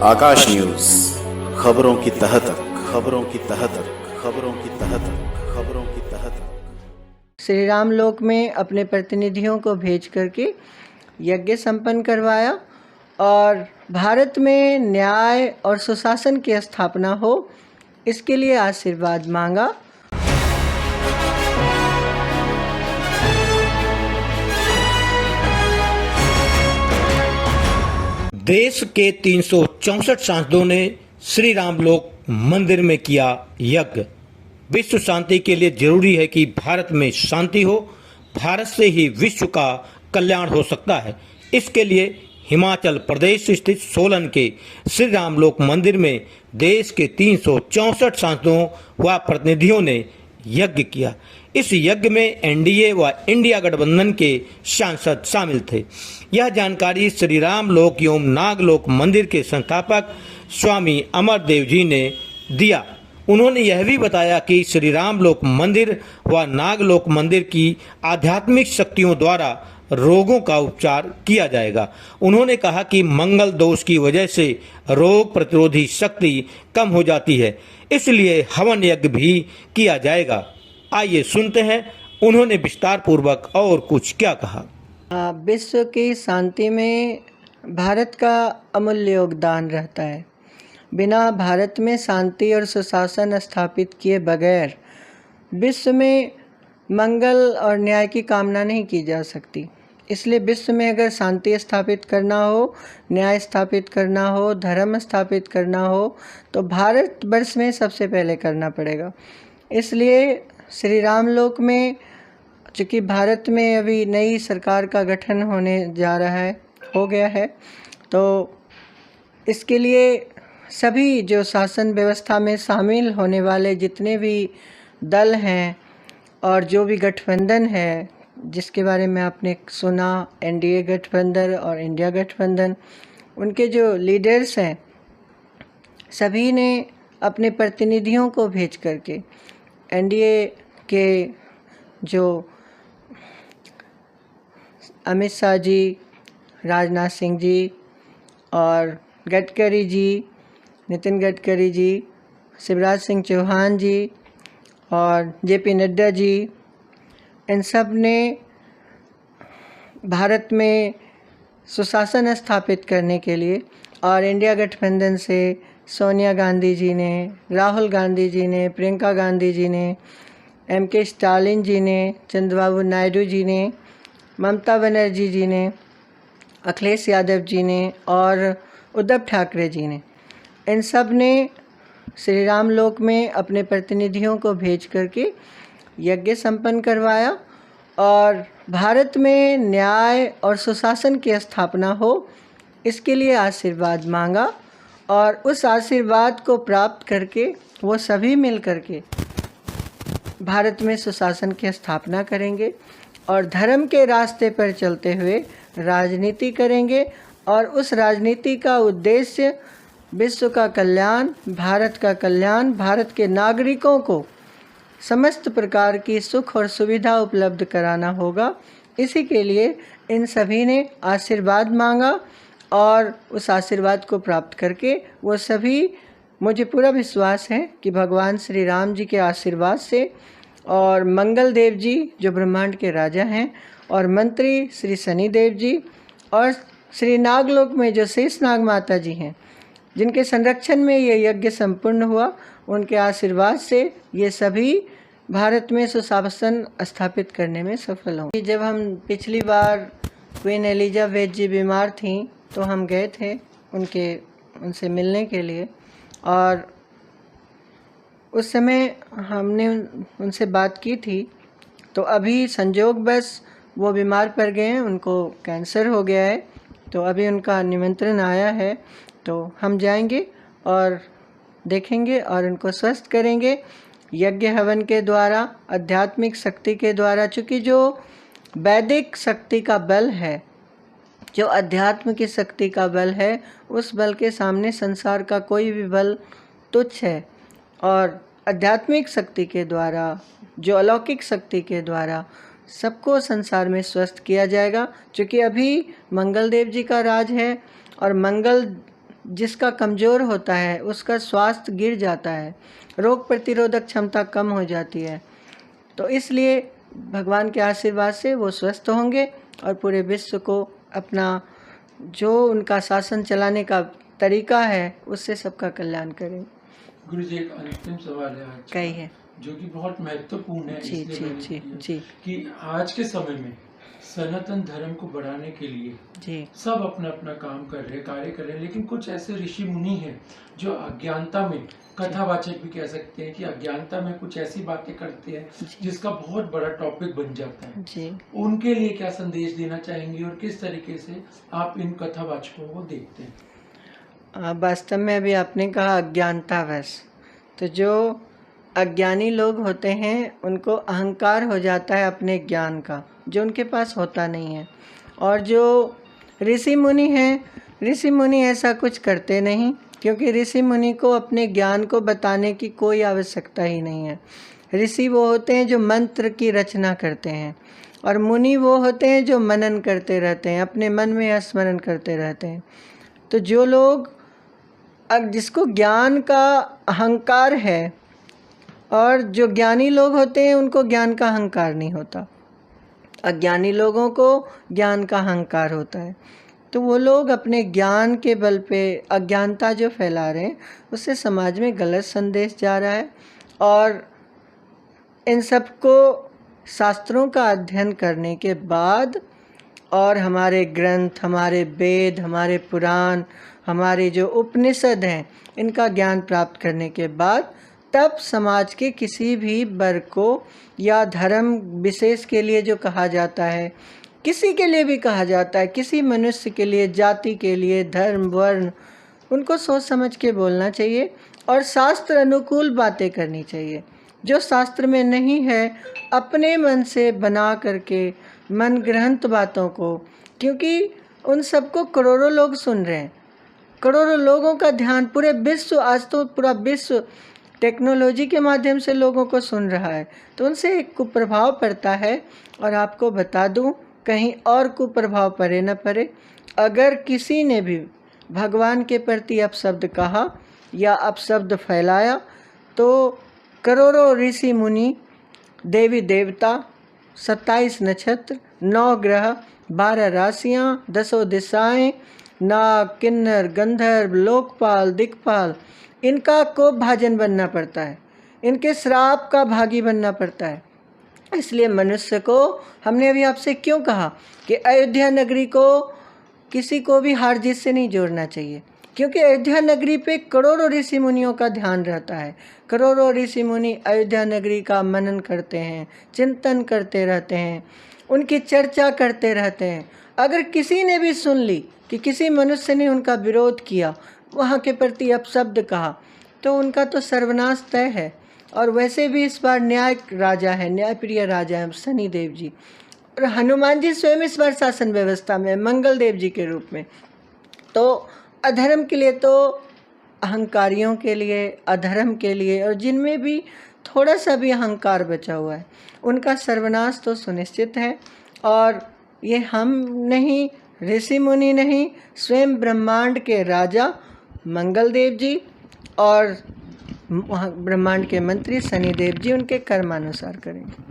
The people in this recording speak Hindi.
आकाश न्यूज, खबरों की तह तक, खबरों की तह तक, खबरों की तह तक, खबरों की तह तक। श्री राम लोक में अपने प्रतिनिधियों को भेज करके यज्ञ संपन्न करवाया और भारत में न्याय और सुशासन की स्थापना हो, इसके लिए आशीर्वाद मांगा। देश के 364 सांसदों ने श्री राम लोक मंदिर में किया यज्ञ। विश्व शांति के लिए जरूरी है कि भारत में शांति हो, भारत से ही विश्व का कल्याण हो सकता है। इसके लिए हिमाचल प्रदेश स्थित सोलन के श्री राम लोक मंदिर में देश के 364 सांसदों व प्रतिनिधियों ने यज्ञ किया। इस यज्ञ में एनडीए व इंडिया गठबंधन के सांसद शामिल थे। यह जानकारी श्री राम लोक एवं नागलोक मंदिर के संस्थापक स्वामी अमरदेव जी ने दिया। उन्होंने यह भी बताया कि श्री राम लोक मंदिर व नागलोक मंदिर की आध्यात्मिक शक्तियों द्वारा रोगों का उपचार किया जाएगा। उन्होंने कहा कि मंगल दोष की वजह से रोग प्रतिरोधी शक्ति कम हो जाती है, इसलिए हवन यज्ञ भी किया जाएगा। आइए सुनते हैं उन्होंने विस्तार पूर्वक और कुछ क्या कहा। विश्व की शांति में भारत का अमूल्य योगदान रहता है। बिना भारत में शांति और सुशासन स्थापित किए बगैर विश्व में मंगल और न्याय की कामना नहीं की जा सकती। इसलिए विश्व में अगर शांति स्थापित करना हो, न्याय स्थापित करना हो, धर्म स्थापित करना हो, तो भारतवर्ष में सबसे पहले करना पड़ेगा। इसलिए श्री राम लोक में, चूँकि भारत में अभी नई सरकार का गठन होने जा रहा है, हो गया है, तो इसके लिए सभी जो शासन व्यवस्था में शामिल होने वाले जितने भी दल हैं और जो भी गठबंधन है, जिसके बारे में आपने सुना, एनडीए गठबंधन और इंडिया गठबंधन, उनके जो लीडर्स हैं सभी ने अपने प्रतिनिधियों को भेज करके एनडीए के जो अमित शाह जी, राजनाथ सिंह जी और गडकरी जी, नितिन गडकरी जी, शिवराज सिंह चौहान जी और जेपी नड्डा जी, इन सब ने भारत में सुशासन स्थापित करने के लिए, और इंडिया गठबंधन से सोनिया गांधी जी ने, राहुल गांधी जी ने, प्रियंका गांधी जी ने, एमके स्टालिन जी ने, चंद्रबाबू नायडू जी ने, ममता बनर्जी जी ने, अखिलेश यादव जी ने और उद्धव ठाकरे जी ने, इन सब ने श्री राम लोक में अपने प्रतिनिधियों को भेज करके यज्ञ संपन्न करवाया और भारत में न्याय और सुशासन की स्थापना हो, इसके लिए आशीर्वाद मांगा। और उस आशीर्वाद को प्राप्त करके वो सभी मिल करके भारत में सुशासन की स्थापना करेंगे और धर्म के रास्ते पर चलते हुए राजनीति करेंगे। और उस राजनीति का उद्देश्य विश्व का कल्याण, भारत का कल्याण, भारत के नागरिकों को समस्त प्रकार की सुख और सुविधा उपलब्ध कराना होगा। इसी के लिए इन सभी ने आशीर्वाद मांगा और उस आशीर्वाद को प्राप्त करके वो सभी, मुझे पूरा विश्वास है कि भगवान श्री राम जी के आशीर्वाद से और मंगल देव जी जो ब्रह्मांड के राजा हैं और मंत्री श्री शनिदेव जी और श्री नागलोक में जो शेष नाग माता जी हैं, जिनके संरक्षण में ये यज्ञ संपूर्ण हुआ, उनके आशीर्वाद से ये सभी भारत में सुशासन स्थापित करने में सफल होंगे। जब हम पिछली बार क्वीन एलिजाबेथ जी बीमार थीं तो हम गए थे उनसे मिलने के लिए और उस समय हमने उनसे बात की थी। तो अभी संजोग बस वो बीमार पड़ गए हैं, उनको कैंसर हो गया है, तो अभी उनका निमंत्रण आया है, तो हम जाएंगे और देखेंगे और उनको स्वस्थ करेंगे यज्ञ हवन के द्वारा, आध्यात्मिक शक्ति के द्वारा। चूँकि जो वैदिक शक्ति का बल है, जो अध्यात्म की शक्ति का बल है, उस बल के सामने संसार का कोई भी बल तुच्छ है। और आध्यात्मिक शक्ति के द्वारा, जो अलौकिक शक्ति के द्वारा सबको संसार में स्वस्थ किया जाएगा। क्योंकि अभी मंगल देव जी का राज है और मंगल जिसका कमज़ोर होता है उसका स्वास्थ्य गिर जाता है, रोग प्रतिरोधक क्षमता कम हो जाती है। तो इसलिए भगवान के आशीर्वाद से वो स्वस्थ होंगे और पूरे विश्व को अपना जो उनका शासन चलाने का तरीका है उससे सबका कल्याण करें। गुरु जी, एक अंतिम सवाल है आज कही है जो कि बहुत महत्वपूर्ण है, जी इसलिए जी मैंने जी किया जी कि आज के समय में सनातन धर्म को बढ़ाने के लिए जी सब अपना अपना काम कर रहे हैं, कार्य कर रहे हैं, लेकिन कुछ ऐसे ऋषि मुनि हैं जो अज्ञानता में, कथावाचक भी कह सकते हैं कि अज्ञानता में कुछ ऐसी बातें करते हैं जिसका बहुत बड़ा टॉपिक बन जाता है। जी। उनके लिए क्या संदेश देना चाहेंगे और किस तरीके से आप इन कथावाचकों को देखते हैं? वास्तव में अभी आपने कहा अज्ञानतावश, तो जो अज्ञानी लोग होते हैं उनको अहंकार हो जाता है अपने ज्ञान का, जो उनके पास होता नहीं है। और जो ऋषि मुनि हैं, ऋषि मुनि ऐसा कुछ करते नहीं, क्योंकि ऋषि मुनि को अपने ज्ञान को बताने की कोई आवश्यकता ही नहीं है। ऋषि वो होते हैं जो मंत्र की रचना करते हैं, और मुनि वो होते हैं जो मनन करते रहते हैं, अपने मन में स्मरण करते रहते हैं। तो जो लोग जिसको ज्ञान का अहंकार है, और जो ज्ञानी लोग होते हैं उनको ज्ञान का अहंकार नहीं होता, अज्ञानी लोगों को ज्ञान का अहंकार होता है। तो वो लोग अपने ज्ञान के बल पे अज्ञानता जो फैला रहे हैं उससे समाज में गलत संदेश जा रहा है। और इन सबको शास्त्रों का अध्ययन करने के बाद और हमारे ग्रंथ, हमारे वेद, हमारे पुराण, हमारे जो उपनिषद हैं, इनका ज्ञान प्राप्त करने के बाद तब समाज के किसी भी वर्ग को या धर्म विशेष के लिए जो कहा जाता है, किसी के लिए भी कहा जाता है, किसी मनुष्य के लिए, जाति के लिए, धर्म, वर्ण, उनको सोच समझ के बोलना चाहिए और शास्त्र अनुकूल बातें करनी चाहिए। जो शास्त्र में नहीं है अपने मन से बना करके मन ग्रंथ बातों को, क्योंकि उन सबको करोड़ों लोग सुन रहे हैं, करोड़ों लोगों का ध्यान, पूरे विश्व, आज तो पूरा विश्व टेक्नोलॉजी के माध्यम से लोगों को सुन रहा है, तो उनसे एक कुप्रभाव पड़ता है। और आपको बता दूं, कहीं और कुप्रभाव पड़े न पड़े, अगर किसी ने भी भगवान के प्रति अपशब्द कहा या अपशब्द फैलाया तो करोड़ों ऋषि मुनि, देवी देवता, 27 नक्षत्र, 9 ग्रह, 12 राशियाँ, 10 दिशाएं, नाग, किन्नर, गंधर्व, लोकपाल, दिक्पाल, इनका कोप भाजन बनना पड़ता है, इनके श्राप का भागी बनना पड़ता है। इसलिए मनुष्य को, हमने अभी आपसे क्यों कहा कि अयोध्या नगरी को किसी को भी हार जीत से नहीं जोड़ना चाहिए, क्योंकि अयोध्या नगरी पे करोड़ों ऋषि मुनियों का ध्यान रहता है। करोड़ों ऋषि मुनि अयोध्या नगरी का मनन करते हैं, चिंतन करते रहते हैं, उनकी चर्चा करते रहते हैं। अगर किसी ने भी सुन ली कि किसी मनुष्य ने उनका विरोध किया, वहाँ के प्रति अपशब्द कहा, तो उनका तो सर्वनाश तय है। और वैसे भी इस बार न्याय राजा है, न्यायप्रिय राजा है शनिदेव जी, और हनुमान जी स्वयं इस बार शासन व्यवस्था में, मंगल देव जी के रूप में। तो अधर्म के लिए, तो अहंकारियों के लिए, अधर्म के लिए, और जिनमें भी थोड़ा सा भी अहंकार बचा हुआ है, उनका सर्वनाश तो सुनिश्चित है। और ये हम नहीं, ऋषि मुनि नहीं, स्वयं ब्रह्मांड के राजा मंगल देव जी और ब्रह्मांड के मंत्री शनिदेव जी उनके कर्मानुसार करेंगे।